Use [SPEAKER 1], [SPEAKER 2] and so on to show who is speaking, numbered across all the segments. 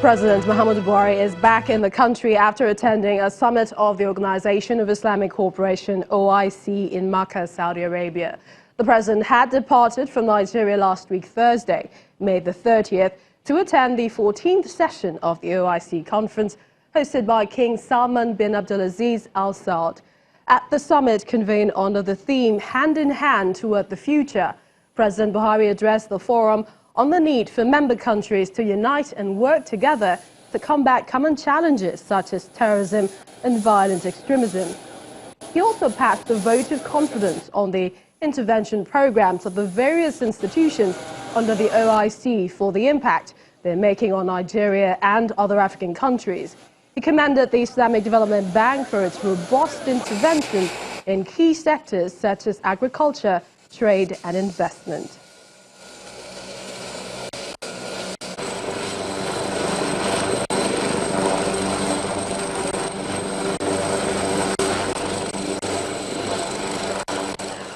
[SPEAKER 1] President Muhammadu Buhari is back in the country after attending a summit of the Organization of Islamic Cooperation, OIC, in Makkah, Saudi Arabia. The president had departed from Nigeria last week, Thursday, May the 30th, to attend the 14th session of the OIC conference hosted by King Salman bin Abdulaziz Al Saud. At the summit convened under the theme Hand in Hand Toward the Future, President Buhari addressed the forum on the need for member countries to unite and work together to combat common challenges such as terrorism and violent extremism. He also passed a vote of confidence on the intervention programs of the various institutions under the OIC for the impact they're making on Nigeria and other African countries. He commended the Islamic Development Bank for its robust intervention in key sectors such as agriculture, trade and investment.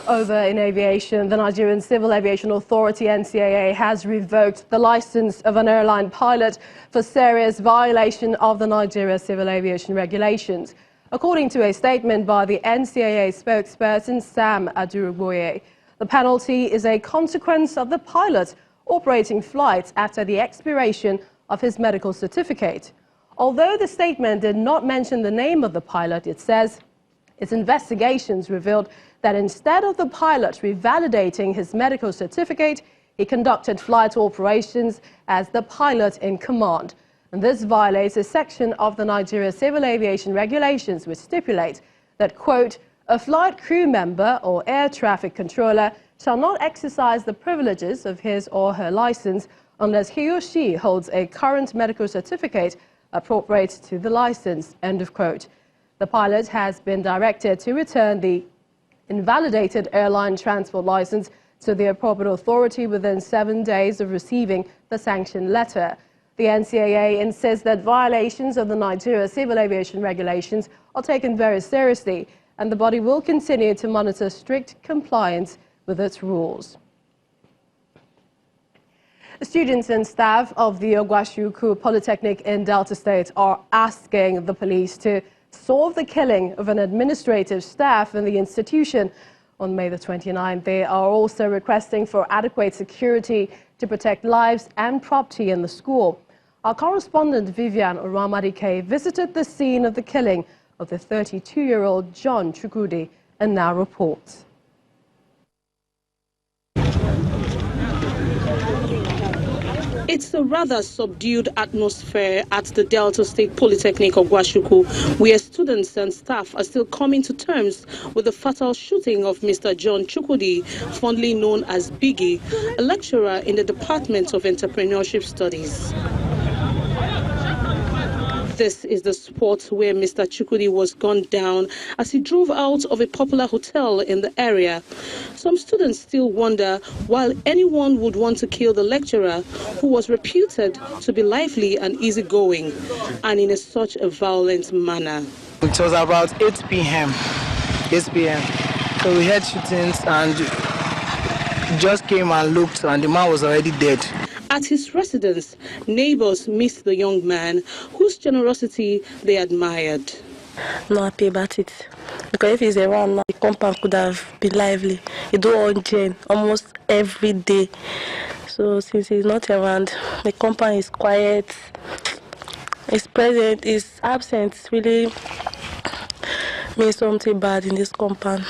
[SPEAKER 1] Over in aviation, the Nigerian Civil Aviation Authority, NCAA, has revoked the license of an airline pilot for serious violation of the Nigeria Civil Aviation regulations. According to a statement by the NCAA spokesperson, Sam Aduruboye, the penalty is a consequence of the pilot operating flights after the expiration of his medical certificate. Although the statement did not mention the name of the pilot, it says its investigations revealed that instead of the pilot revalidating his medical certificate, he conducted flight operations as the pilot in command. And this violates a section of the Nigeria Civil Aviation regulations which stipulate that, quote, a flight crew member or air traffic controller shall not exercise the privileges of his or her license unless he or she holds a current medical certificate appropriate to the license, end of quote. The pilot has been directed to return the invalidated airline transport license to the appropriate authority within 7 days of receiving the sanction letter. The NCAA insists that violations of the Nigeria Civil Aviation regulations are taken very seriously, and the body will continue to monitor strict compliance with its rules. The students and staff of the Ogwashuku Polytechnic in Delta State are asking the police to solve the killing of an administrative staff in the institution on May the 29th. They are also requesting for adequate security to protect lives and property in the school. Our correspondent Vivian Oramadike visited the scene of the killing of the 32-year-old John Chukwudi and now reports.
[SPEAKER 2] It's a rather subdued atmosphere at the Delta State Polytechnic of Ogwashuku, where students and staff are still coming to terms with the fatal shooting of Mr. John Chukwudi, fondly known as Biggie, a lecturer in the Department of Entrepreneurship Studies. This is the spot where Mr. Chukwudi was gunned down as he drove out of a popular hotel in the area. Some students still wonder why anyone would want to kill the lecturer, who was reputed to be lively and easygoing, and in such a violent manner.
[SPEAKER 3] It was about 8 p.m. So we heard shootings and just came and looked, and the man was already dead.
[SPEAKER 2] At his residence, neighbors missed the young man, whose generosity they admired.
[SPEAKER 4] I'm not happy about it, because if he's around now, the compound could have been lively. He do on Jane almost every day. So since he's not around, the compound is quiet. His presence, his absence really means something bad in this compound.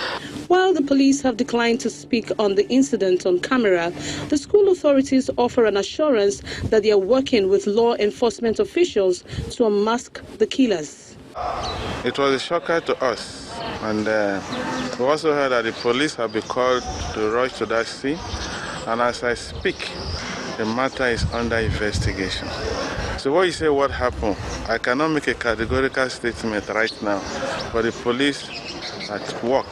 [SPEAKER 2] While the police have declined to speak on the incident on camera, the school authorities offer an assurance that they are working with law enforcement officials to unmask the killers.
[SPEAKER 5] It was a shocker to us, and we also heard that the police have been called to rush to that scene, and as I speak, the matter is under investigation. So what you say, what happened? I cannot make a categorical statement right now, but the police at work.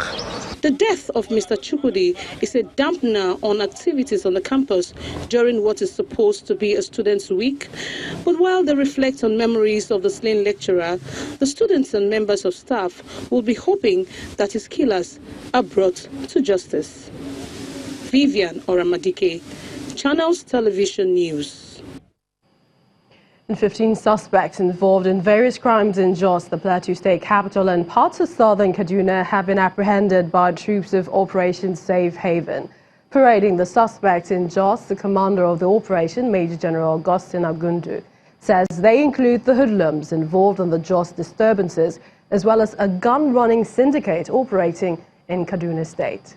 [SPEAKER 2] The death of Mr. Chukwudi is a dampener on activities on the campus during what is supposed to be a students' week. But while they reflect on memories of the slain lecturer, the students and members of staff will be hoping that his killers are brought to justice. Vivian Oramadike, Channels Television News.
[SPEAKER 1] 15 suspects involved in various crimes in Jos, the Plateau State capital, and parts of southern Kaduna have been apprehended by troops of Operation Safe Haven. Parading the suspects in Jos, the commander of the operation, Major General Augustine Agundu, says they include the hoodlums involved in the Jos disturbances, as well as a gun-running syndicate operating in Kaduna State.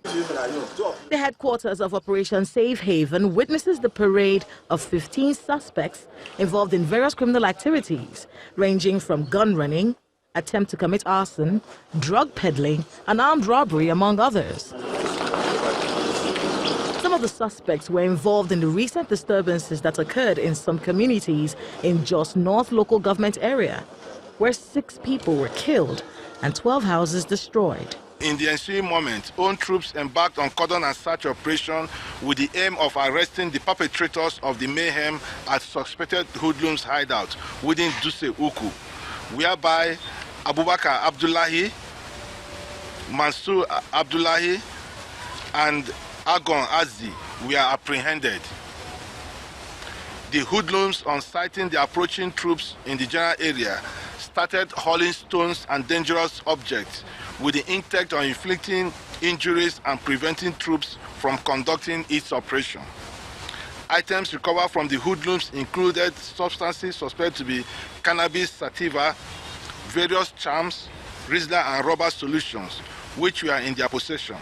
[SPEAKER 6] The headquarters of Operation Safe Haven witnesses the parade of 15 suspects involved in various criminal activities, ranging from gun running, attempt to commit arson, drug peddling, and armed robbery, among others. Some of the suspects were involved in the recent disturbances that occurred in some communities in Jos North local government area, where 6 people were killed and 12 houses destroyed.
[SPEAKER 5] In the ensuing moment, own troops embarked on cordon and search operation with the aim of arresting the perpetrators of the mayhem at suspected hoodlums hideout within Duse Uku, whereby Abubakar Abdullahi, Mansur Abdullahi, and Agon Azzi were apprehended. The hoodlums, on sighting the approaching troops in the general area, started hurling stones and dangerous objects with the intent of inflicting injuries and preventing troops from conducting its operation. Items recovered from the hoodlums included substances suspected to be cannabis sativa, various charms, Rizzler and rubber solutions, which were in their possession.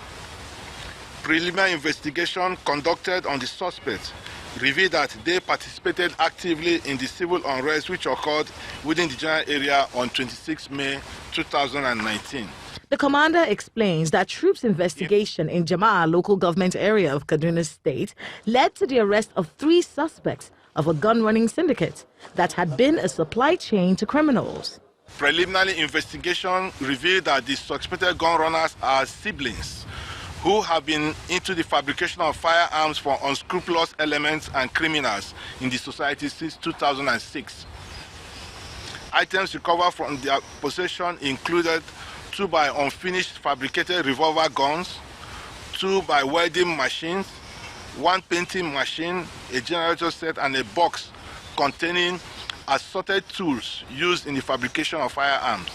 [SPEAKER 5] Preliminary investigation conducted on the suspects revealed that they participated actively in the civil unrest which occurred within the general area on 26 May 2019.
[SPEAKER 6] The commander explains that troops' investigation in Jama'ah local government area of Kaduna State led to the arrest of 3 suspects of a gun-running syndicate that had been a supply chain to criminals.
[SPEAKER 5] Preliminary investigation revealed that the suspected gun runners are siblings who have been into the fabrication of firearms for unscrupulous elements and criminals in the society since 2006. Items recovered from their possession included 2 by unfinished fabricated revolver guns, 2 by welding machines, 1 painting machine, a generator set, and a box containing assorted tools used in the fabrication of firearms.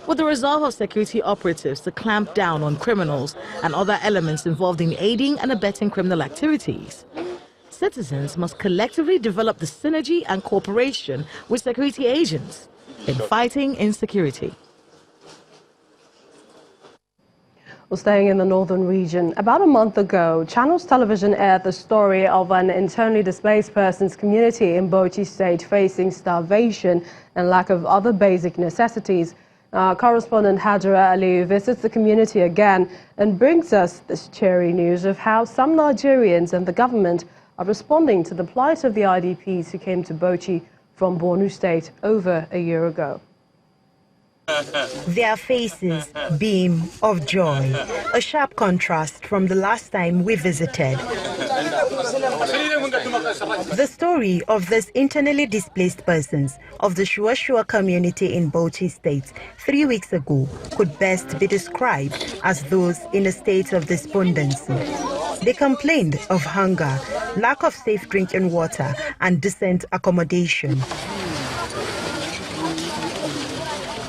[SPEAKER 6] With the resolve of security operatives to clamp down on criminals and other elements involved in aiding and abetting criminal activities, citizens must collectively develop the synergy and cooperation with security agents in fighting insecurity.
[SPEAKER 1] Well, staying in the northern region, about a month ago, Channels Television aired the story of an internally displaced persons community in Bauchi State facing starvation and lack of other basic necessities. Correspondent Hajara Aliyu visits the community again and brings us this cheery news of how some Nigerians and the government are responding to the plight of the IDPs who came to Bauchi from Borno State over a year ago.
[SPEAKER 7] Their faces beam of joy, a sharp contrast from the last time we visited. The story of these internally displaced persons of the Shua community in Bauchi State 3 weeks ago could best be described as those in a state of despondency. They complained of hunger, lack of safe drinking water, and decent accommodation.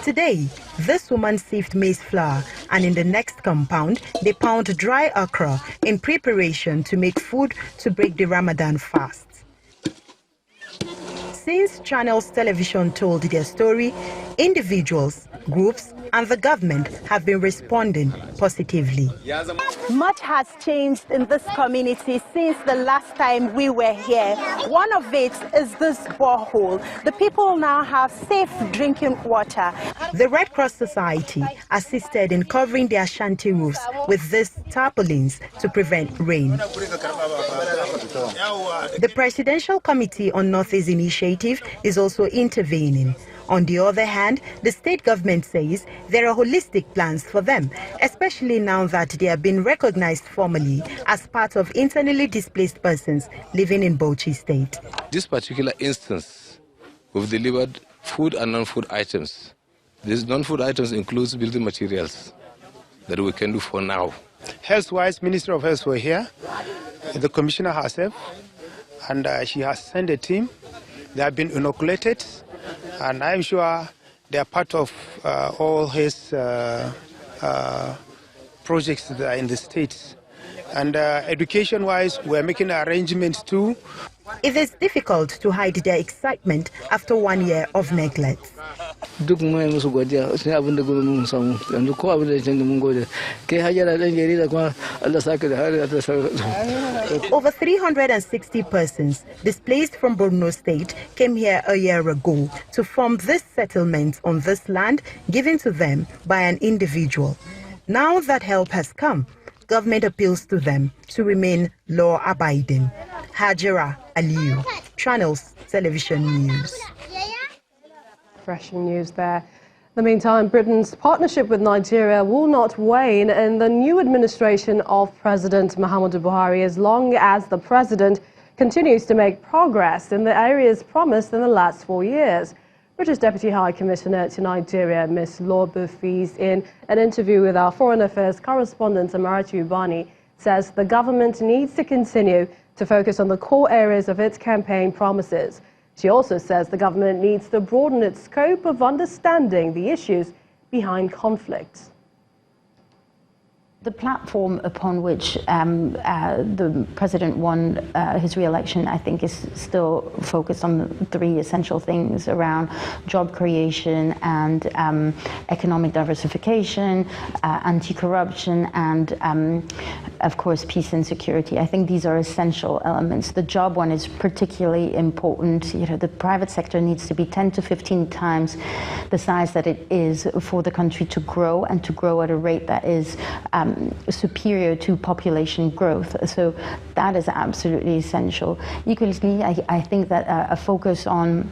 [SPEAKER 7] Today, this woman sieved maize flour, and in the next compound, they pound dry okra in preparation to make food to break the Ramadan fast. Since Channels Television told their story, individuals, groups, and the government have been responding positively.
[SPEAKER 8] Much has changed in this community since the last time we were here. One of it is this borehole. The people now have safe drinking water.
[SPEAKER 7] The Red Cross Society assisted in covering their shanty roofs with these tarpaulins to prevent rain. The Presidential Committee on Northeast Initiative is also intervening. On the other hand, the state government says there are holistic plans for them, especially now that they have been recognized formally as part of internally displaced persons living in Bauchi State.
[SPEAKER 9] This particular instance, we've delivered food and non-food items. These non-food items includes building materials that we can do for now.
[SPEAKER 3] Health-wise, Minister of Health were here, the Commissioner herself, and she has sent a team They have been inoculated, and I'm sure they are part of all his projects that are in the States. And education-wise, we're making arrangements too.
[SPEAKER 7] It is difficult to hide their excitement after 1 year of neglect. Over 360 persons displaced from Borno State came here a year ago to form this settlement on this land given to them by an individual. Now that help has come, government appeals to them to remain law-abiding. Hajira Aliyu, Channels Television News.
[SPEAKER 1] Refreshing news there. In the meantime, Britain's partnership with Nigeria will not wane in the new administration of President Muhammadu Buhari as long as the president continues to make progress in the areas promised in the last 4 years. British Deputy High Commissioner to Nigeria, Ms. Laura Bufiz, in an interview with our Foreign Affairs correspondent Amaratu Ubani, says the government needs to continue to focus on the core areas of its campaign promises. She also says the government needs to broaden its scope of understanding the issues behind conflicts.
[SPEAKER 10] The platform upon which the president won his re-election, I think, is still focused on the 3 essential things around job creation and economic diversification, anti-corruption, and of course, peace and security. I think these are essential elements. The job one is particularly important. You know, the private sector needs to be 10 to 15 times the size that it is for the country to grow, and to grow at a rate that is superior to population growth. So that is absolutely essential. Equally, I think that a focus on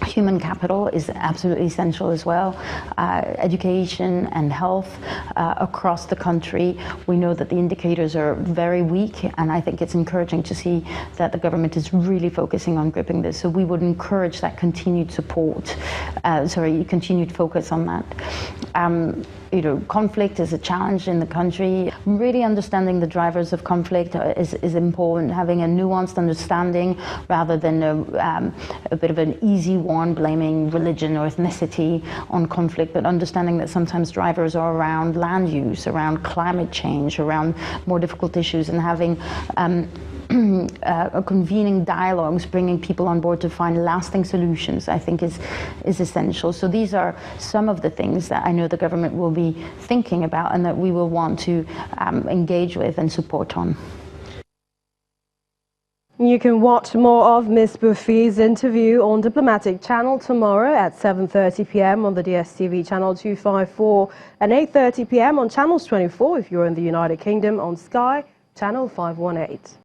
[SPEAKER 10] human capital is absolutely essential as well. Education and health across the country. We know that the indicators are very weak, and I think it's encouraging to see that the government is really focusing on gripping this. So we would encourage that continued support, continued focus on that. You know, conflict is a challenge in the country. Really understanding the drivers of conflict is important. Having a nuanced understanding rather than a bit of an easy one, blaming religion or ethnicity on conflict, but understanding that sometimes drivers are around land use, around climate change, around more difficult issues, and having convening dialogues, bringing people on board to find lasting solutions, I think is essential. So these are some of the things that I know the government will be thinking about and that we will want to engage with and support on.
[SPEAKER 1] You can watch more of Ms. Bufiz's interview on Diplomatic Channel tomorrow at 7:30 p.m. on the DSTV channel 254 and 8:30 p.m. on channels 24 if you're in the United Kingdom, on Sky channel 518.